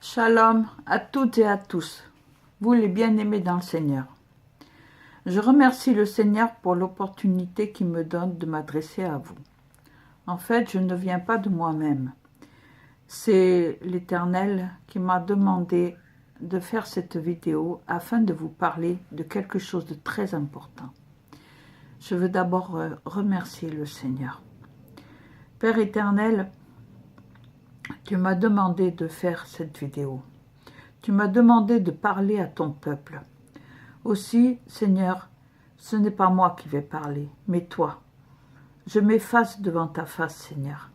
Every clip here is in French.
Shalom à toutes et à tous, vous les bien-aimés dans le Seigneur. Je remercie le Seigneur pour l'opportunité qu'il me donne de m'adresser à vous. En fait, je ne viens pas de moi-même. C'est l'Éternel qui m'a demandé de faire cette vidéo afin de vous parler de quelque chose de très important. Je veux d'abord remercier le Seigneur. Père éternel, tu m'as demandé de faire cette vidéo. Tu m'as demandé de parler à ton peuple. Aussi, Seigneur, ce n'est pas moi qui vais parler, mais toi. Je m'efface devant ta face, Seigneur,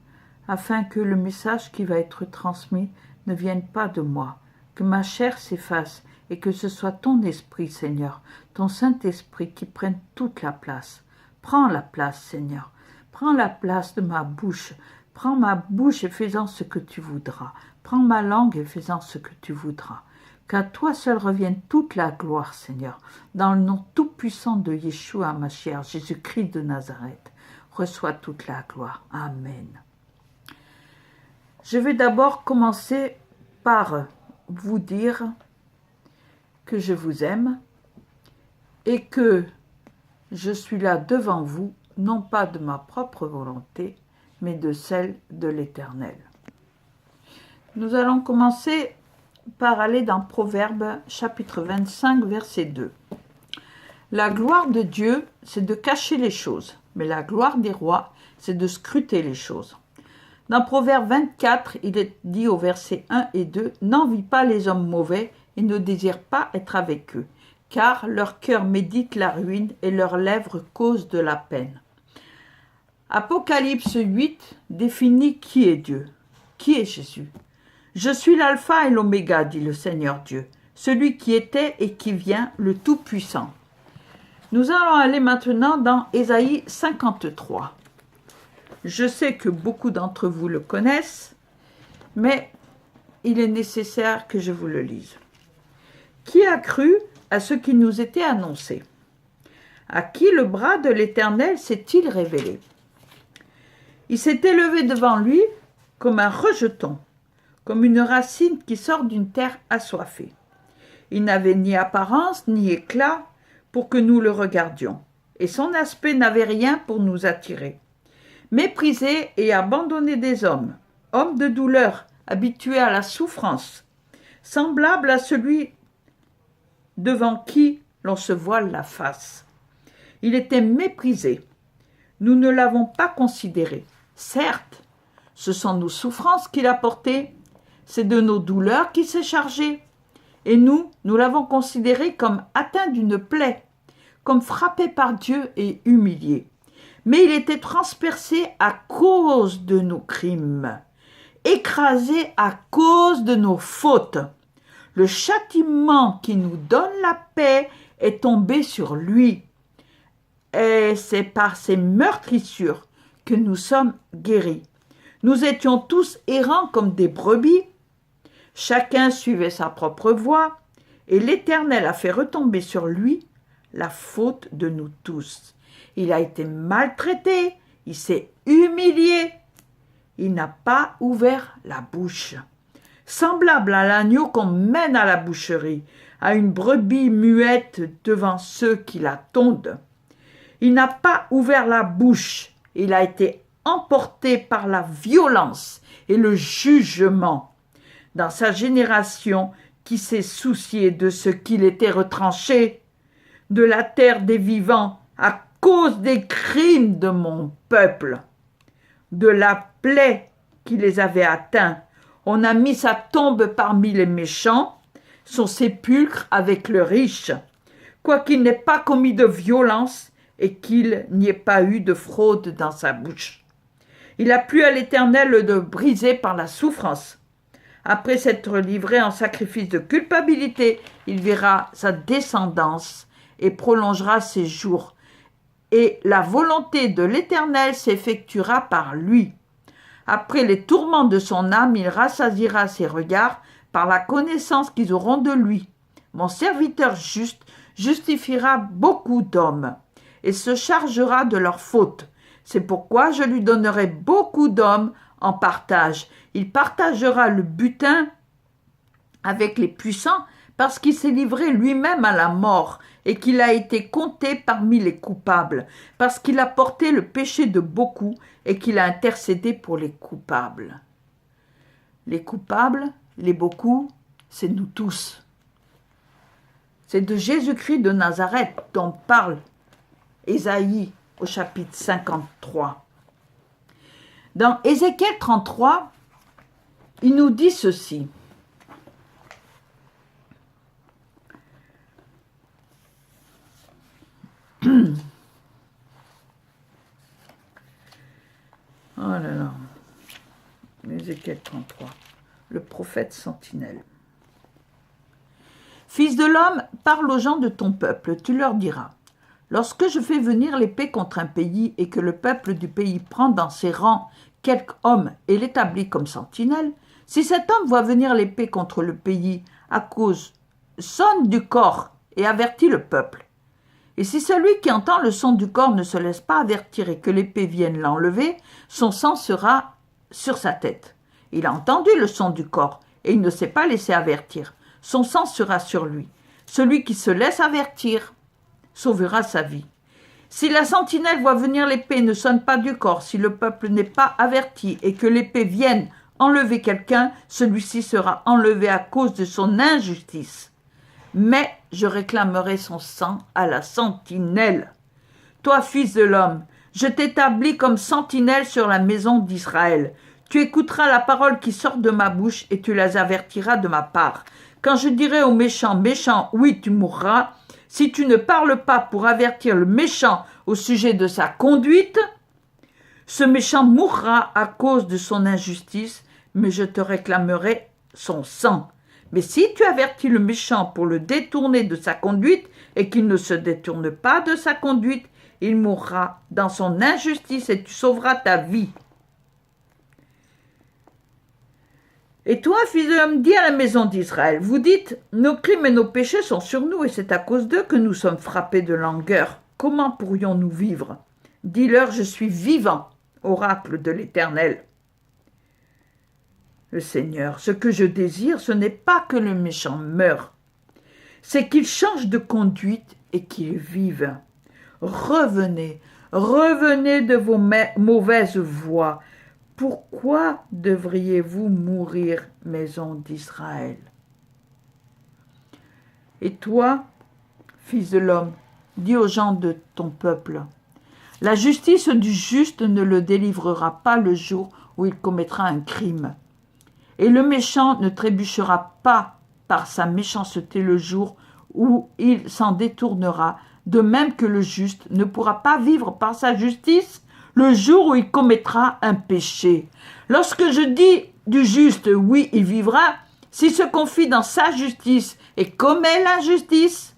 afin que le message qui va être transmis ne vienne pas de moi, que ma chair s'efface et que ce soit ton esprit, Seigneur, ton Saint-Esprit qui prenne toute la place. Prends la place, Seigneur. Prends la place de ma bouche. Prends ma bouche et fais-en ce que tu voudras. Prends ma langue et fais-en ce que tu voudras. Qu'à toi seul revienne toute la gloire, Seigneur. Dans le nom tout-puissant de Yeshua Mashiach, Jésus-Christ de Nazareth, reçois toute la gloire. Amen. Je vais d'abord commencer par vous dire que je vous aime et que je suis là devant vous, non pas de ma propre volonté, mais de celle de l'Éternel. Nous allons commencer par aller dans Proverbes chapitre 25, verset 2. La gloire de Dieu, c'est de cacher les choses, mais la gloire des rois, c'est de scruter les choses. Dans Proverbe 24, il est dit au verset 1 et 2, « N'envie pas les hommes mauvais et ne désire pas être avec eux, car leur cœur médite la ruine et leurs lèvres causent de la peine. » Apocalypse 8 définit qui est Dieu, qui est Jésus. « Je suis l'alpha et l'oméga, dit le Seigneur Dieu, celui qui était et qui vient, le Tout-Puissant. » Nous allons aller maintenant dans Ésaïe 53. Je sais que beaucoup d'entre vous le connaissent, mais il est nécessaire que je vous le lise. « Qui a cru à ce qui nous était annoncé? À qui le bras de l'Éternel s'est-il révélé? Il s'est élevé devant lui comme un rejeton, comme une racine qui sort d'une terre assoiffée. Il n'avait ni apparence ni éclat pour que nous le regardions, et son aspect n'avait rien pour nous attirer. Méprisé et abandonné des hommes, homme de douleur, habitué à la souffrance, semblable à celui devant qui l'on se voile la face. Il était méprisé. Nous ne l'avons pas considéré. Certes, ce sont nos souffrances qu'il a portées, c'est de nos douleurs qu'il s'est chargé. Et nous l'avons considéré comme atteint d'une plaie, comme frappé par Dieu et humilié. Mais il était transpercé à cause de nos crimes, écrasé à cause de nos fautes. Le châtiment qui nous donne la paix est tombé sur lui. Et c'est par ses meurtrissures que nous sommes guéris. Nous étions tous errants comme des brebis. Chacun suivait sa propre voie, et l'Éternel a fait retomber sur lui la faute de nous tous. Il a été maltraité, il s'est humilié, il n'a pas ouvert la bouche. Semblable à l'agneau qu'on mène à la boucherie, à une brebis muette devant ceux qui la tondent. Il n'a pas ouvert la bouche, il a été emporté par la violence et le jugement. Dans sa génération, qui s'est soucié de ce qu'il était retranché, de la terre des vivants, à cause des crimes de mon peuple, de la plaie qui les avait atteints. On a mis sa tombe parmi les méchants, son sépulcre avec le riche, quoiqu'il n'ait pas commis de violence et qu'il n'y ait pas eu de fraude dans sa bouche. Il a plu à l'Éternel de briser par la souffrance. Après s'être livré en sacrifice de culpabilité, il verra sa descendance et prolongera ses jours. Et la volonté de l'Éternel s'effectuera par lui. Après les tourments de son âme, il rassasiera ses regards par la connaissance qu'ils auront de lui. Mon serviteur juste justifiera beaucoup d'hommes et se chargera de leurs fautes. C'est pourquoi je lui donnerai beaucoup d'hommes en partage. Il partagera le butin avec les puissants, parce qu'il s'est livré lui-même à la mort et qu'il a été compté parmi les coupables, parce qu'il a porté le péché de beaucoup et qu'il a intercédé pour les coupables. Les coupables, les beaucoup, c'est nous tous. C'est de Jésus-Christ de Nazareth dont parle Ésaïe au chapitre 53. Dans Ézéchiel 33, il nous dit ceci. Oh là là. Ézéchiel 33. Le prophète sentinelle. Fils de l'homme, parle aux gens de ton peuple, tu leur diras. Lorsque je fais venir l'épée contre un pays et que le peuple du pays prend dans ses rangs quelque homme et l'établit comme sentinelle, si cet homme voit venir l'épée contre le pays à cause, sonne du corps et avertit le peuple. Et si celui qui entend le son du corps ne se laisse pas avertir et que l'épée vienne l'enlever, son sang sera sur sa tête. Il a entendu le son du corps et il ne s'est pas laissé avertir. Son sang sera sur lui. Celui qui se laisse avertir sauvera sa vie. Si la sentinelle voit venir l'épée et ne sonne pas du corps, si le peuple n'est pas averti et que l'épée vienne enlever quelqu'un, celui-ci sera enlevé à cause de son injustice. Mais je réclamerai son sang à la sentinelle. Toi, fils de l'homme, je t'établis comme sentinelle sur la maison d'Israël. Tu écouteras la parole qui sort de ma bouche et tu les avertiras de ma part. Quand je dirai au méchant, méchant, oui, tu mourras, si tu ne parles pas pour avertir le méchant au sujet de sa conduite, ce méchant mourra à cause de son injustice, mais je te réclamerai son sang. Mais si tu avertis le méchant pour le détourner de sa conduite et qu'il ne se détourne pas de sa conduite, il mourra dans son injustice et tu sauveras ta vie. Et toi, fils de l'homme, dis à la maison d'Israël, vous dites, nos crimes et nos péchés sont sur nous et c'est à cause d'eux que nous sommes frappés de langueur. Comment pourrions-nous vivre? Dis-leur, je suis vivant, oracle de l'Éternel. Le Seigneur, ce que je désire, ce n'est pas que le méchant meure, c'est qu'il change de conduite et qu'il vive. Revenez, revenez de vos mauvaises voies. Pourquoi devriez-vous mourir, maison d'Israël? Et toi, fils de l'homme, dis aux gens de ton peuple, la justice du juste ne le délivrera pas le jour où il commettra un crime. Et le méchant ne trébuchera pas par sa méchanceté le jour où il s'en détournera, de même que le juste ne pourra pas vivre par sa justice le jour où il commettra un péché. Lorsque je dis du juste, oui, il vivra, s'il se confie dans sa justice et commet l'injustice,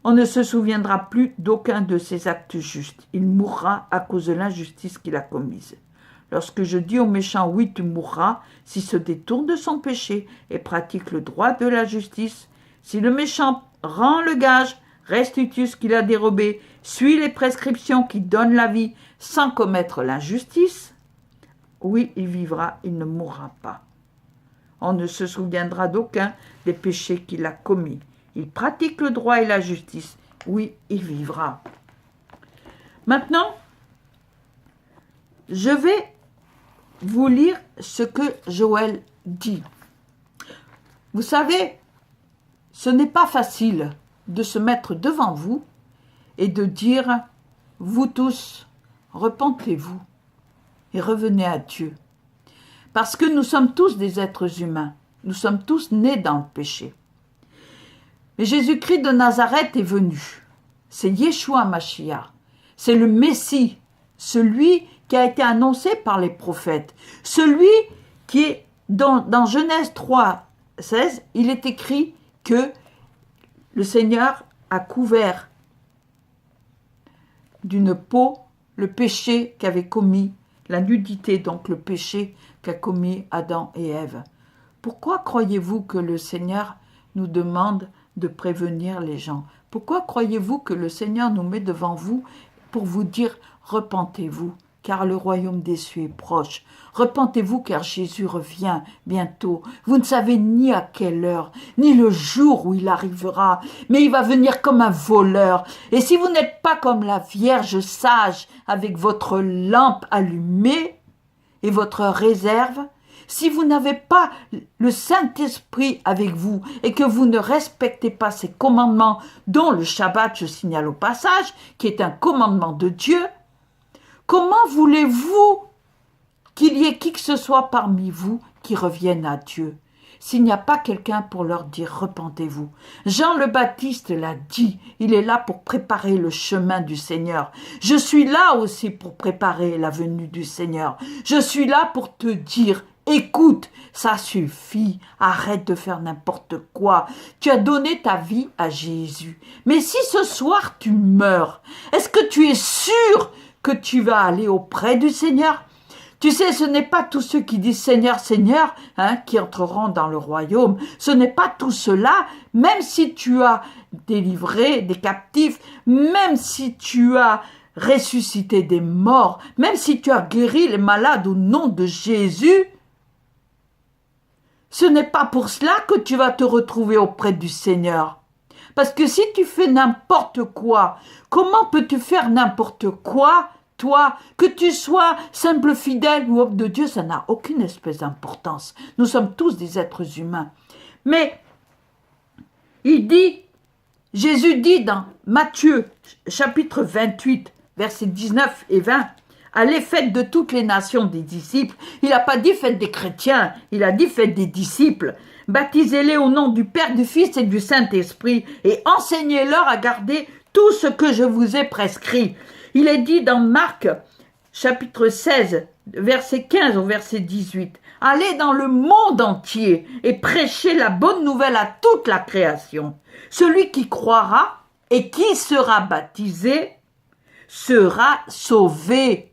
on ne se souviendra plus d'aucun de ses actes justes. Il mourra à cause de l'injustice qu'il a commise. Lorsque je dis au méchant, oui, tu mourras, s'il se détourne de son péché et pratique le droit de la justice, si le méchant rend le gage, restitue ce qu'il a dérobé, suit les prescriptions qui donnent la vie sans commettre l'injustice, oui, il vivra, il ne mourra pas. On ne se souviendra d'aucun des péchés qu'il a commis. Il pratique le droit et la justice, oui, il vivra. Maintenant, je vais vous lire ce que Joël dit. Vous savez, ce n'est pas facile de se mettre devant vous et de dire, vous tous, repentez-vous et revenez à Dieu. Parce que nous sommes tous des êtres humains, nous sommes tous nés dans le péché. Mais Jésus-Christ de Nazareth est venu, c'est Yeshua Mashiach, c'est le Messie, celui qui a été annoncé par les prophètes, celui qui est dans Genèse 3, 16, il est écrit que le Seigneur a couvert d'une peau le péché qu'avait commis, la nudité, donc le péché qu'a commis Adam et Ève. Pourquoi croyez-vous que le Seigneur nous demande de prévenir les gens? Pourquoi croyez-vous que le Seigneur nous met devant vous pour vous dire repentez-vous? car le royaume des cieux est proche. Repentez-vous, car Jésus revient bientôt. Vous ne savez ni à quelle heure, ni le jour où il arrivera, mais il va venir comme un voleur. Et si vous n'êtes pas comme la Vierge sage, avec votre lampe allumée et votre réserve, si vous n'avez pas le Saint-Esprit avec vous et que vous ne respectez pas ces commandements, dont le Shabbat, je signale au passage, qui est un commandement de Dieu, comment voulez-vous qu'il y ait qui que ce soit parmi vous qui revienne à Dieu, s'il n'y a pas quelqu'un pour leur dire « repentez-vous ». Jean le Baptiste l'a dit, il est là pour préparer le chemin du Seigneur. Je suis là aussi pour préparer la venue du Seigneur. Je suis là pour te dire « écoute, ça suffit, arrête de faire n'importe quoi. Tu as donné ta vie à Jésus. Mais si ce soir tu meurs, est-ce que tu es sûr que tu vas aller auprès du Seigneur ? Tu sais, ce n'est pas tous ceux qui disent Seigneur, Seigneur, qui entreront dans le royaume. Ce n'est pas tout cela, même si tu as délivré des captifs, même si tu as ressuscité des morts, même si tu as guéri les malades au nom de Jésus. Ce n'est pas pour cela que tu vas te retrouver auprès du Seigneur. Parce que si tu fais n'importe quoi, comment peux-tu faire n'importe quoi ? Toi, que tu sois simple fidèle ou homme de Dieu, ça n'a aucune espèce d'importance. Nous sommes tous des êtres humains. Mais, Jésus dit dans Matthieu, chapitre 28, versets 19 et 20, « Allez, faites de toutes les nations des disciples. » Il n'a pas dit « faites des chrétiens », il a dit « faites des disciples. » Baptisez-les au nom du Père, du Fils et du Saint-Esprit et enseignez-leur à garder tout ce que je vous ai prescrit. Il est dit dans Marc, chapitre 16, verset 15 au verset 18, « Allez dans le monde entier et prêchez la bonne nouvelle à toute la création. Celui qui croira et qui sera baptisé sera sauvé.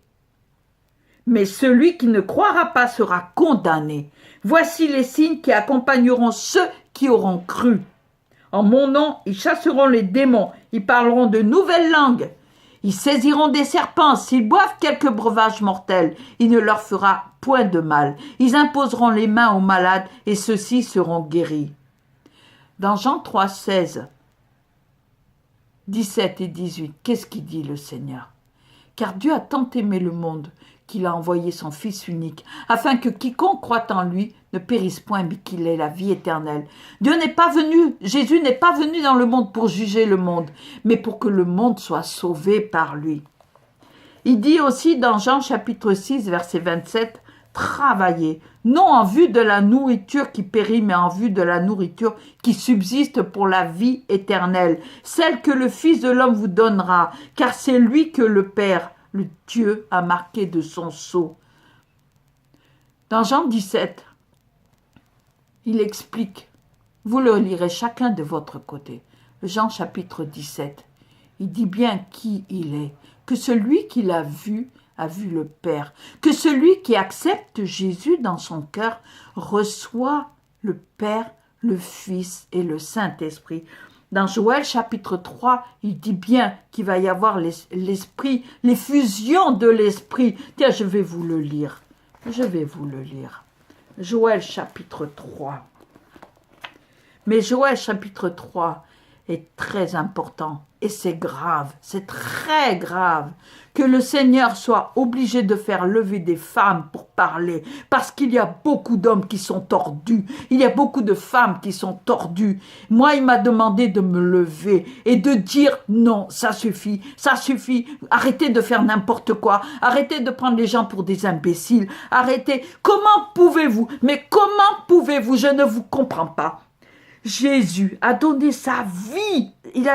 Mais celui qui ne croira pas sera condamné. Voici les signes qui accompagneront ceux qui auront cru. En mon nom, ils chasseront les démons, ils parleront de nouvelles langues. Ils saisiront des serpents, s'ils boivent quelques breuvages mortels, il ne leur fera point de mal. Ils imposeront les mains aux malades et ceux-ci seront guéris. » Dans Jean 3, 16, 17 et 18, qu'est-ce qu'il dit le Seigneur ? « Car Dieu a tant aimé le monde qu'il a envoyé son Fils unique, afin que quiconque croit en lui ne périsse point, mais qu'il ait la vie éternelle. Jésus n'est pas venu dans le monde pour juger le monde, mais pour que le monde soit sauvé par lui. » Il dit aussi dans Jean chapitre 6, verset 27, « Travaillez, non en vue de la nourriture qui périt, mais en vue de la nourriture qui subsiste pour la vie éternelle, celle que le Fils de l'homme vous donnera, car c'est lui que le Père, le Dieu, a marqué de son sceau. » Dans Jean 17, il explique, vous le lirez chacun de votre côté, Jean chapitre 17, il dit bien qui il est, que celui qui l'a vu a vu le Père, que celui qui accepte Jésus dans son cœur reçoit le Père, le Fils et le Saint-Esprit. Dans Joël chapitre 3, il dit bien qu'il va y avoir l'esprit, les fusions de l'esprit. Tiens, je vais vous le lire. Joël chapitre 3. Mais Joël chapitre 3 est très important et c'est grave, c'est très grave que le Seigneur soit obligé de faire lever des femmes pour parler, parce qu'il y a beaucoup d'hommes qui sont tordus, il y a beaucoup de femmes qui sont tordues. Moi, il m'a demandé de me lever et de dire non, ça suffit, arrêtez de faire n'importe quoi, arrêtez de prendre les gens pour des imbéciles, arrêtez. Comment pouvez-vous, je ne vous comprends pas. Jésus a donné sa vie, il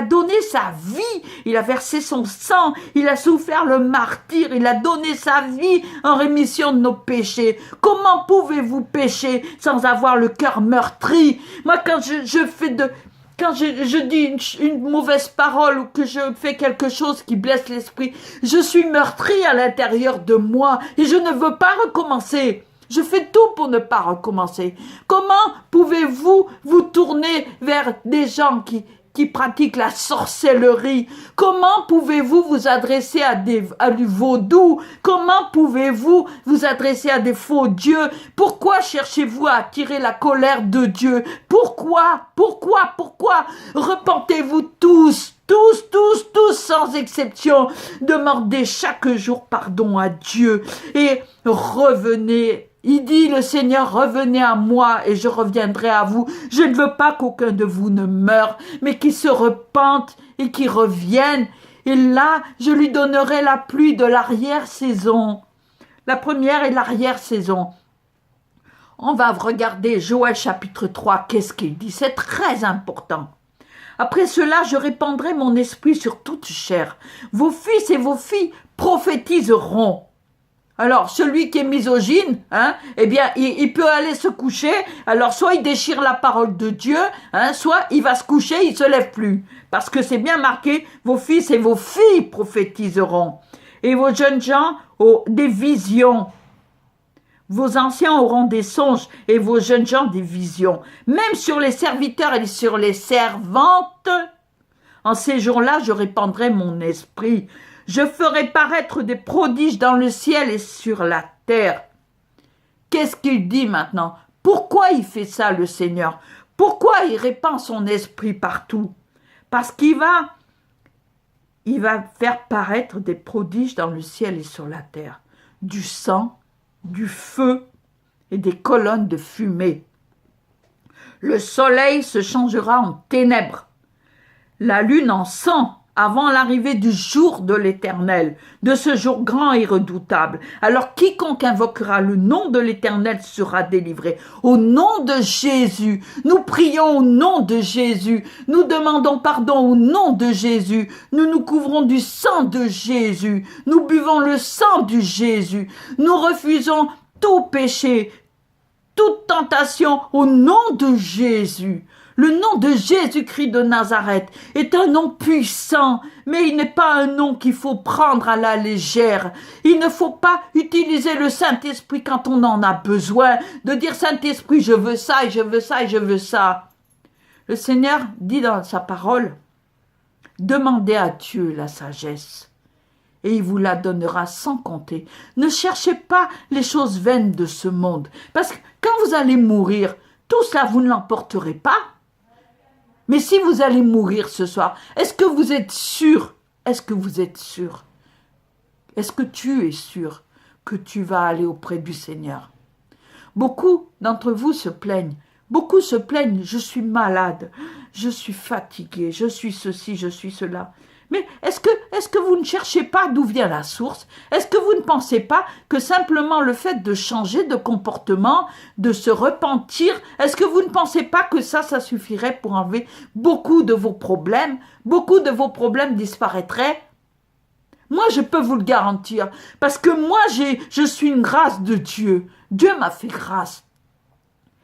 a versé son sang, il a souffert le martyre, il a donné sa vie en rémission de nos péchés. Comment pouvez-vous pécher sans avoir le cœur meurtri? Moi, quand je dis une mauvaise parole ou que je fais quelque chose qui blesse l'esprit, je suis meurtri à l'intérieur de moi et je ne veux pas recommencer. Je fais tout pour ne pas recommencer. Comment pouvez-vous vous tourner vers des gens qui qui pratiquent la sorcellerie? Comment pouvez-vous vous adresser à du vaudou? Comment pouvez-vous vous adresser à des faux dieux? Pourquoi cherchez-vous à attirer la colère de Dieu? Pourquoi? Repentez-vous tous, sans exception. Demandez chaque jour pardon à Dieu et revenez. Il dit, le Seigneur, revenez à moi et je reviendrai à vous. Je ne veux pas qu'aucun de vous ne meure, mais qu'il se repente et qu'il revienne. Et là, je lui donnerai la pluie de l'arrière-saison. La première et l'arrière-saison. On va regarder Joël chapitre 3. Qu'est-ce qu'il dit? C'est très important. Après cela, je répandrai mon esprit sur toute chair. Vos fils et vos filles prophétiseront. Alors, celui qui est misogyne, eh bien, il peut aller se coucher. Alors, soit il déchire la parole de Dieu, soit il va se coucher, il se lève plus. Parce que c'est bien marqué, vos fils et vos filles prophétiseront. Et vos jeunes gens ont des visions. Vos anciens auront des songes et vos jeunes gens des visions. Même sur les serviteurs et sur les servantes, en ces jours-là, je répandrai mon esprit. Je ferai paraître des prodiges dans le ciel et sur la terre. Qu'est-ce qu'il dit maintenant? Pourquoi il fait ça, le Seigneur? Pourquoi il répand son esprit partout? Parce qu'il va faire paraître des prodiges dans le ciel et sur la terre. Du sang, du feu et des colonnes de fumée. Le soleil se changera en ténèbres, la lune en sang, avant l'arrivée du jour de l'Éternel, de ce jour grand et redoutable. Alors quiconque invoquera le nom de l'Éternel sera délivré. Au nom de Jésus, nous prions au nom de Jésus, nous demandons pardon au nom de Jésus, nous nous couvrons du sang de Jésus, nous buvons le sang de Jésus, nous refusons tout péché, toute tentation au nom de Jésus. Le nom de Jésus-Christ de Nazareth est un nom puissant, mais il n'est pas un nom qu'il faut prendre à la légère. Il ne faut pas utiliser le Saint-Esprit quand on en a besoin, de dire Saint-Esprit, je veux ça et je veux ça et je veux ça. Le Seigneur dit dans sa parole, demandez à Dieu la sagesse et il vous la donnera sans compter. Ne cherchez pas les choses vaines de ce monde, parce que quand vous allez mourir, tout cela vous ne l'emporterez pas. Mais si vous allez mourir ce soir, est-ce que vous êtes sûr? Est-ce que vous êtes sûr? Est-ce que tu es sûr que tu vas aller auprès du Seigneur? Beaucoup d'entre vous se plaignent. Beaucoup se plaignent, je suis malade, je suis fatigué, je suis ceci, je suis cela. Mais est-ce que vous ne cherchez pas d'où vient la source? Est-ce que vous ne pensez pas que simplement le fait de changer de comportement, de se repentir, est-ce que vous ne pensez pas que ça suffirait pour enlever beaucoup de vos problèmes? Beaucoup de vos problèmes disparaîtraient? Moi, je peux vous le garantir, parce que moi, je suis une grâce de Dieu. Dieu m'a fait grâce.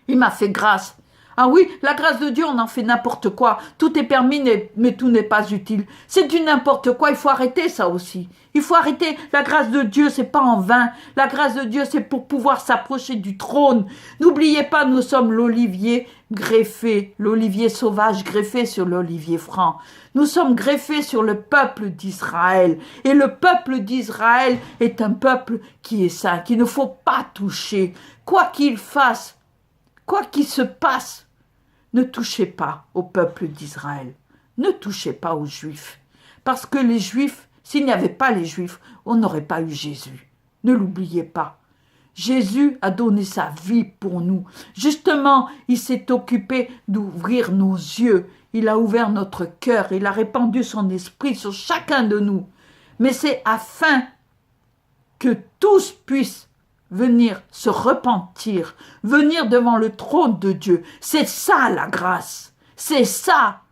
Il m'a fait grâce. Ah oui, la grâce de Dieu, on en fait n'importe quoi. Tout est permis, mais tout n'est pas utile. C'est du n'importe quoi, il faut arrêter ça aussi. Il faut arrêter. La grâce de Dieu, c'est pas en vain. La grâce de Dieu, c'est pour pouvoir s'approcher du trône. N'oubliez pas, nous sommes l'olivier greffé, l'olivier sauvage greffé sur l'olivier franc. Nous sommes greffés sur le peuple d'Israël. Et le peuple d'Israël est un peuple qui est saint, qu'il ne faut pas toucher. Quoi qu'il fasse, quoi qu'il se passe, ne touchez pas au peuple d'Israël. Ne touchez pas aux Juifs. Parce que les Juifs, s'il n'y avait pas les Juifs, on n'aurait pas eu Jésus. Ne l'oubliez pas. Jésus a donné sa vie pour nous. Justement, il s'est occupé d'ouvrir nos yeux. Il a ouvert notre cœur. Il a répandu son esprit sur chacun de nous. Mais c'est afin que tous puissent venir se repentir, venir devant le trône de Dieu. C'est ça la grâce. C'est ça.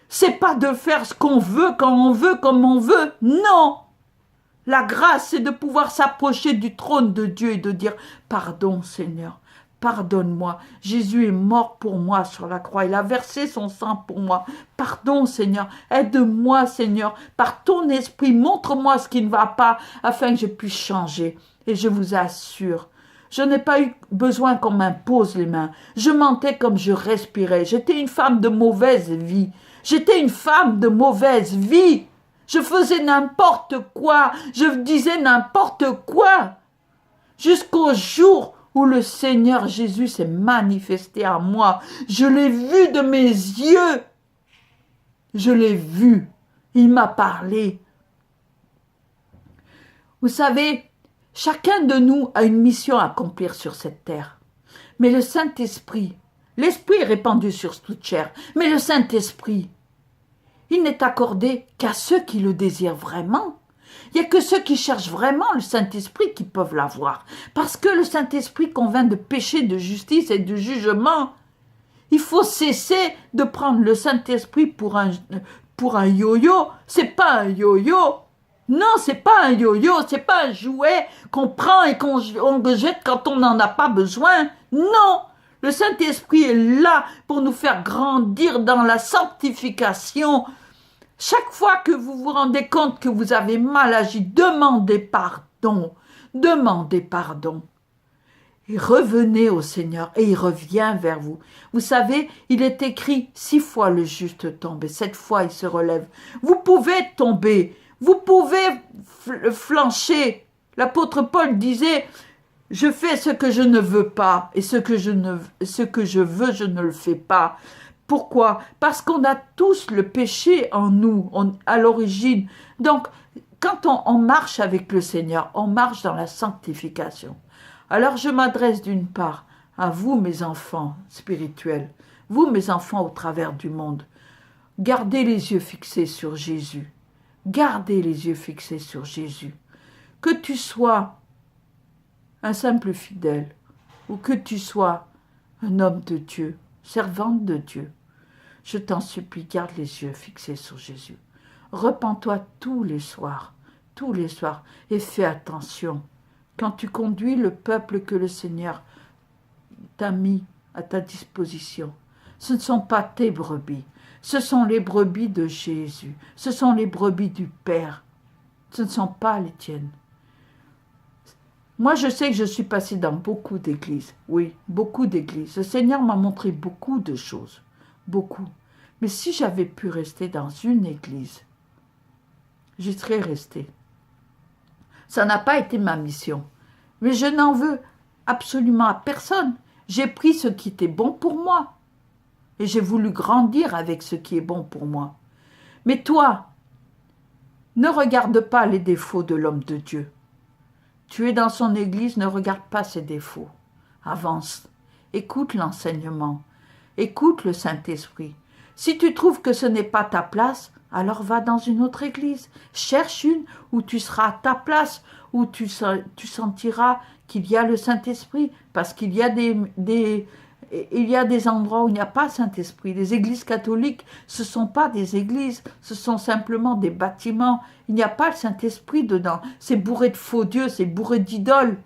C'est pas de faire ce qu'on veut, quand on veut, comme on veut. Non. La grâce, c'est de pouvoir s'approcher du trône de Dieu et de dire « Pardon, Seigneur, pardonne-moi. Jésus est mort pour moi sur la croix. Il a versé son sang pour moi. Pardon, Seigneur. Aide-moi, Seigneur. Par ton esprit, montre-moi ce qui ne va pas afin que je puisse changer. » Et je vous assure, Je n'ai pas eu besoin qu'on m'impose les mains. Je mentais comme je respirais. J'étais une femme de mauvaise vie. J'étais une femme de mauvaise vie. Je faisais n'importe quoi. Je disais n'importe quoi. Jusqu'au jour où le Seigneur Jésus s'est manifesté à moi. Je l'ai vu de mes yeux. Je l'ai vu. Il m'a parlé. Vous savez, chacun de nous a une mission à accomplir sur cette terre. Mais le Saint-Esprit, l'Esprit est répandu sur toute chair, mais le Saint-Esprit, il n'est accordé qu'à ceux qui le désirent vraiment. Il n'y a que ceux qui cherchent vraiment le Saint-Esprit qui peuvent l'avoir. Parce que le Saint-Esprit convainc de péché, de justice et de jugement. Il faut cesser de prendre le Saint-Esprit pour un yo-yo. C'est pas un yo-yo. Non, c'est pas un yo-yo, c'est pas un jouet qu'on prend et qu'on jette quand on n'en a pas besoin. Non, le Saint-Esprit est là pour nous faire grandir dans la sanctification. Chaque fois que vous vous rendez compte que vous avez mal agi, demandez pardon. Demandez pardon. Et revenez au Seigneur et il revient vers vous. Vous savez, il est écrit 6 fois le juste tombe et 7 fois il se relève. Vous pouvez tomber. Vous pouvez flancher. L'apôtre Paul disait « Je fais ce que je ne veux pas et ce que je veux, je ne le fais pas. » Pourquoi? Parce qu'on a tous le péché en nous, à l'origine. Donc, quand on marche avec le Seigneur, on marche dans la sanctification. Alors, je m'adresse d'une part à vous, mes enfants spirituels, vous, mes enfants au travers du monde. Gardez les yeux fixés sur Jésus. Gardez les yeux fixés sur Jésus. Que tu sois un simple fidèle ou que tu sois un homme de Dieu, servante de Dieu, je t'en supplie, garde les yeux fixés sur Jésus. Repens-toi tous les soirs, et fais attention. Quand tu conduis le peuple que le Seigneur t'a mis à ta disposition, ce ne sont pas tes brebis. Ce sont les brebis de Jésus. Ce sont les brebis du Père. Ce ne sont pas les tiennes. Moi, je sais que je suis passée dans beaucoup d'églises. Oui, beaucoup d'églises. Le Seigneur m'a montré beaucoup de choses. Beaucoup. Mais si j'avais pu rester dans une église, j'y serais restée. Ça n'a pas été ma mission. Mais je n'en veux absolument à personne. J'ai pris ce qui était bon pour moi. Et j'ai voulu grandir avec ce qui est bon pour moi. Mais toi, ne regarde pas les défauts de l'homme de Dieu. Tu es dans son église, ne regarde pas ses défauts. Avance, écoute l'enseignement, écoute le Saint-Esprit. Si tu trouves que ce n'est pas ta place, alors va dans une autre église. Cherche une où tu seras à ta place, où tu sentiras qu'il y a le Saint-Esprit, parce qu'il y a il y a des endroits où il n'y a pas le Saint-Esprit. Les églises catholiques, ce ne sont pas des églises, ce sont simplement des bâtiments. Il n'y a pas le Saint-Esprit dedans. C'est bourré de faux dieux, c'est bourré d'idoles.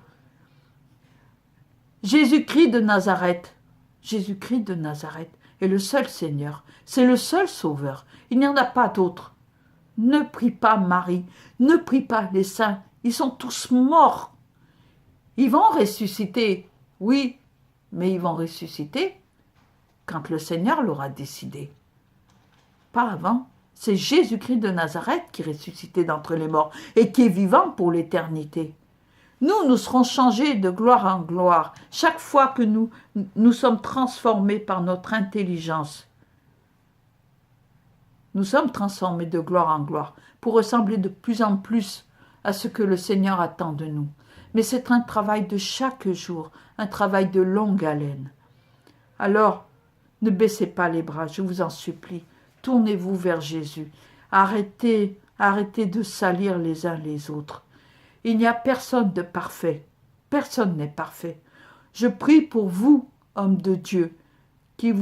Jésus-Christ de Nazareth est le seul Seigneur. C'est le seul Sauveur. Il n'y en a pas d'autre. Ne prie pas Marie, ne prie pas les saints. Ils sont tous morts. Ils vont ressusciter, oui, mais ils vont ressusciter quand le Seigneur l'aura décidé. Pas avant. C'est Jésus-Christ de Nazareth qui est ressuscité d'entre les morts et qui est vivant pour l'éternité. Nous serons changés de gloire en gloire chaque fois que nous sommes transformés par notre intelligence. Nous sommes transformés de gloire en gloire pour ressembler de plus en plus à ce que le Seigneur attend de nous. Mais c'est un travail de chaque jour, un travail de longue haleine. Alors, ne baissez pas les bras, je vous en supplie. Tournez-vous vers Jésus. Arrêtez de salir les uns les autres. Il n'y a personne de parfait. Personne n'est parfait. Je prie pour vous, hommes de Dieu, qui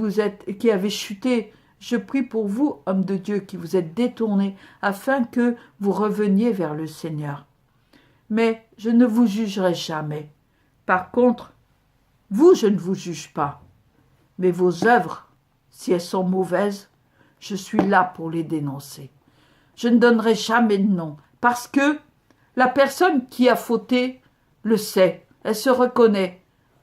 avez chuté. Je prie pour vous, hommes de Dieu, qui vous êtes détournés, afin que vous reveniez vers le Seigneur. Mais je ne vous jugerai jamais. Par contre, vous, je ne vous juge pas. Mais vos œuvres, si elles sont mauvaises, je suis là pour les dénoncer. Je ne donnerai jamais de nom, parce que la personne qui a fauté le sait. Elle se reconnaît.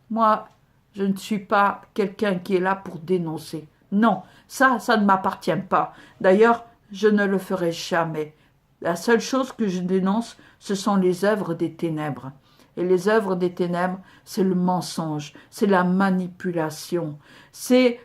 Moi, je ne suis pas quelqu'un qui est là pour dénoncer. Non, ça ne m'appartient pas. D'ailleurs, je ne le ferai jamais. La seule chose que je dénonce, ce sont les œuvres des ténèbres. Et les œuvres des ténèbres, c'est le mensonge, c'est la manipulation, c'est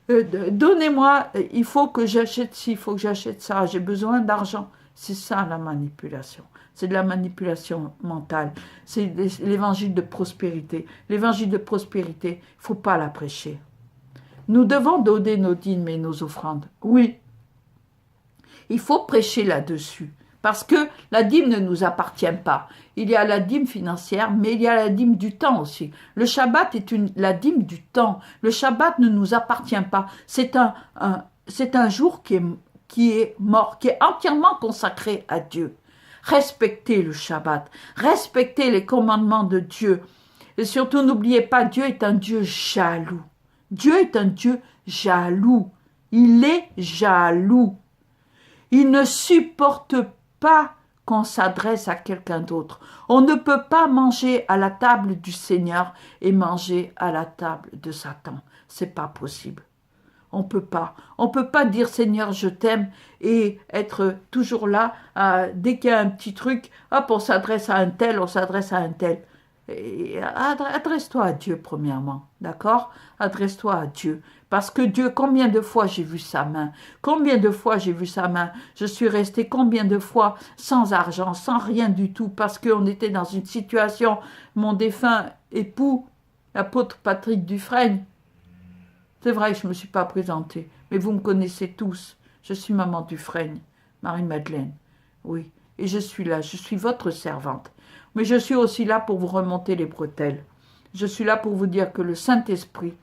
donnez-moi, il faut que j'achète ci, il faut que j'achète ça, j'ai besoin d'argent. C'est ça la manipulation. C'est de la manipulation mentale. C'est l'évangile de prospérité. L'évangile de prospérité, il ne faut pas la prêcher. Nous devons donner nos dîmes et nos offrandes. Oui, il faut prêcher là-dessus. Parce que la dîme ne nous appartient pas. Il y a la dîme financière, mais il y a la dîme du temps aussi. Le Shabbat est la dîme du temps. Le Shabbat ne nous appartient pas. C'est un jour qui est mort, qui est entièrement consacré à Dieu. Respectez le Shabbat. Respectez les commandements de Dieu. Et surtout, n'oubliez pas, Dieu est un Dieu jaloux. Dieu est un Dieu jaloux. Il est jaloux. Il ne supporte pas qu'on s'adresse à quelqu'un d'autre. On ne peut pas manger à la table du Seigneur et manger à la table de Satan. C'est pas possible. On peut pas. On peut pas dire Seigneur, je t'aime et être toujours là. Dès qu'il y a un petit truc, hop, on s'adresse à un tel, on s'adresse à un tel. Adresse-toi à Dieu premièrement, d'accord? Adresse-toi à Dieu. Parce que Dieu, combien de fois j'ai vu sa main? Combien de fois j'ai vu sa main? Je suis restée combien de fois sans argent, sans rien du tout, parce qu'on était dans une situation, mon défunt époux, l'apôtre Patrick Dufresne, c'est vrai que je ne me suis pas présentée, mais vous me connaissez tous. Je suis maman Dufresne, Marie-Madeleine, oui, et je suis là, je suis votre servante. Mais je suis aussi là pour vous remonter les bretelles. Je suis là pour vous dire que le Saint-Esprit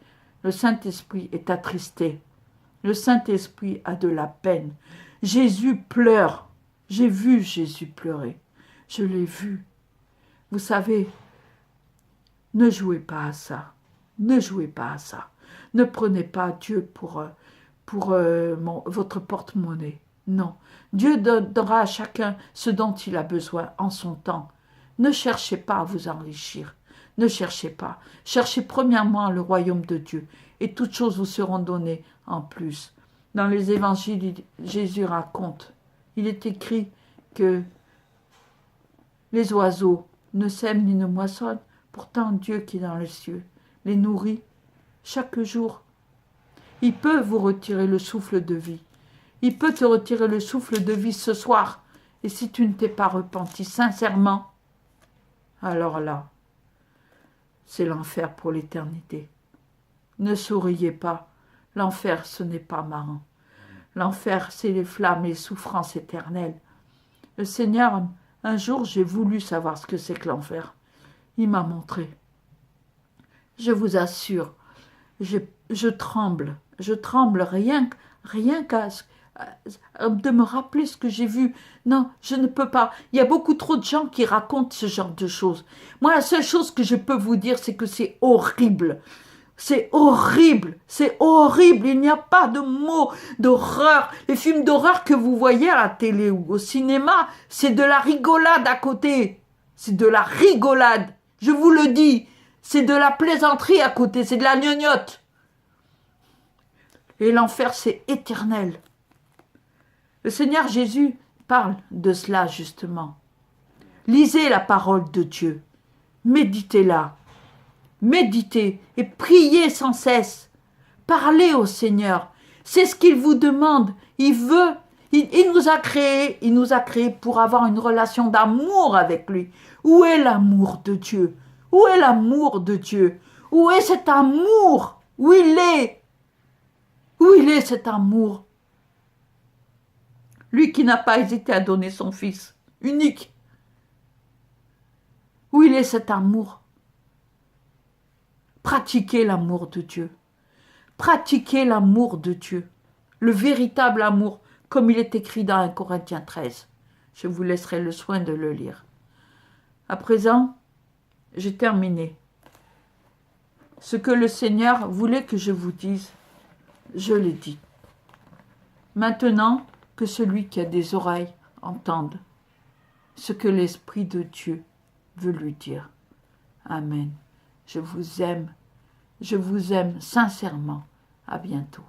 est attristé. Le Saint-Esprit a de la peine. Jésus pleure. J'ai vu Jésus pleurer. Je l'ai vu. Vous savez, ne jouez pas à ça. Ne jouez pas à ça. Ne prenez pas Dieu pour votre porte-monnaie. Non. Dieu donnera à chacun ce dont il a besoin en son temps. Ne cherchez pas à vous enrichir. Ne cherchez pas. Cherchez premièrement le royaume de Dieu et toutes choses vous seront données en plus. Dans les évangiles, Jésus raconte, il est écrit que les oiseaux ne sèment ni ne moissonnent, pourtant Dieu qui est dans les cieux les nourrit chaque jour. Il peut vous retirer le souffle de vie. Il peut te retirer le souffle de vie ce soir. Et si tu ne t'es pas repenti sincèrement, alors là, c'est l'enfer pour l'éternité. Ne souriez pas. L'enfer, ce n'est pas marrant. L'enfer, c'est les flammes et les souffrances éternelles. Le Seigneur, un jour, j'ai voulu savoir ce que c'est que l'enfer. Il m'a montré. Je vous assure, je tremble rien qu'à de me rappeler ce que j'ai vu. Non, je ne peux pas. Il y a beaucoup trop de gens qui racontent ce genre de choses. Moi, la seule chose que je peux vous dire, c'est que c'est horrible. C'est horrible, c'est horrible. Il n'y a pas de mots d'horreur. Les films d'horreur que vous voyez à la télé ou au cinéma, c'est de la rigolade à côté. C'est de la rigolade. Je vous le dis. C'est de la plaisanterie à côté. C'est de la gnognotte. Et l'enfer, c'est éternel. Le Seigneur Jésus parle de cela justement. Lisez la parole de Dieu. Méditez-la. Méditez et priez sans cesse. Parlez au Seigneur. C'est ce qu'il vous demande. Il veut. Il nous a créés pour avoir une relation d'amour avec lui. Où est l'amour de Dieu? Où est l'amour de Dieu? Où est cet amour? Où il est? Où il est cet amour? Lui qui n'a pas hésité à donner son fils unique. Où il est cet amour? Pratiquez l'amour de Dieu. Pratiquez l'amour de Dieu. Le véritable amour, comme il est écrit dans 1 Corinthiens 13. Je vous laisserai le soin de le lire. À présent, j'ai terminé. Ce que le Seigneur voulait que je vous dise, je l'ai dit. Maintenant, que celui qui a des oreilles entende ce que l'Esprit de Dieu veut lui dire. Amen. Je vous aime sincèrement. À bientôt.